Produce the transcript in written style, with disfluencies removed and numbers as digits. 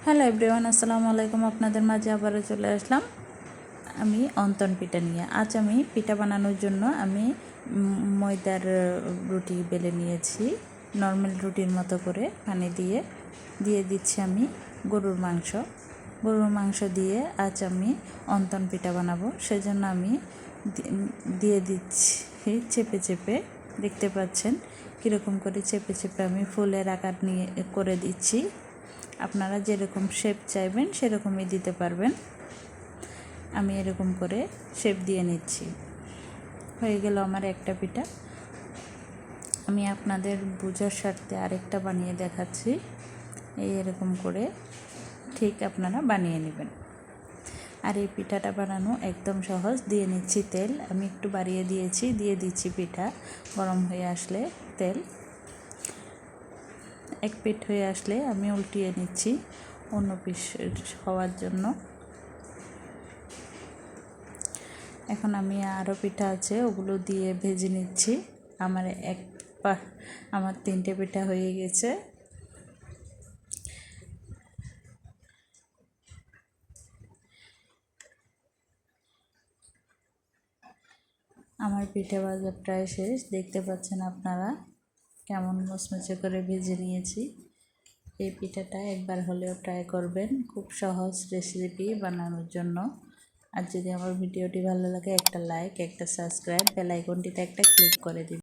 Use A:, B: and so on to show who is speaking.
A: Hello everyone, আসসালামু আলাইকুম। আপনাদের মাঝে আবারও চলে আসলাম আমি অন্তন পিঠা নিয়ে। আজ আমি পিঠা বানানোর জন্য আমি ময়দার রুটি বেলে নিয়েছি। নর্মাল রুটির মতো করে পানি দিয়ে দিচ্ছি আমি গরুর মাংস দিয়ে আজ আমি অন্তন পিঠা বানাবো। সেজন্য আমি দিয়ে দিচ্ছি চেপে চেপে। দেখতে পাচ্ছেন কীরকম করে চেপে চেপে আমি ফুলের আকার করে দিচ্ছি। আপনারা যেরকম শেপ চাইবেন সেরকমই দিতে পারবেন। আমি এরকম করে শেপ দিয়ে নিচ্ছি। হয়ে গেল আমার একটা পিঠা। আমি আপনাদের বোঝার স্বার্থে আরেকটা বানিয়ে দেখাচ্ছি। এরকম করে ঠিক আপনারা বানিয়ে নেবেন। আর এই পিঠাটা বানানো একদম সহজ। দিয়ে নিচ্ছি তেল, আমি একটু বাড়িয়ে দিয়েছি। দিয়ে দিচ্ছি পিঠা। গরম হয়ে আসলে তেল এক পিঠ হয়ে আসলে আমি উল্টিয়ে নিচ্ছি অন্য পিঠ হওয়ার জন্য। এখন আমি আরও পিঠা আছে ওগুলো দিয়ে ভেজে নিচ্ছি। আমার 3টে পিঠা হয়ে গেছে। আমার পিঠা ভাজা প্রায় শেষ। দেখতে পাচ্ছেন আপনারা কেমন মুচমুচে করে ভেজে নিয়েছি। এই পিঠাটা একবার হলেও ট্রাই করবেন। খুব সহজ রেসিপি বানানোর জন্য। আর যদি আমার ভিডিওটি ভালো লাগে একটা লাইক, একটা সাবস্ক্রাইব, বেল আইকনটিতে একটা ক্লিক করে দিন।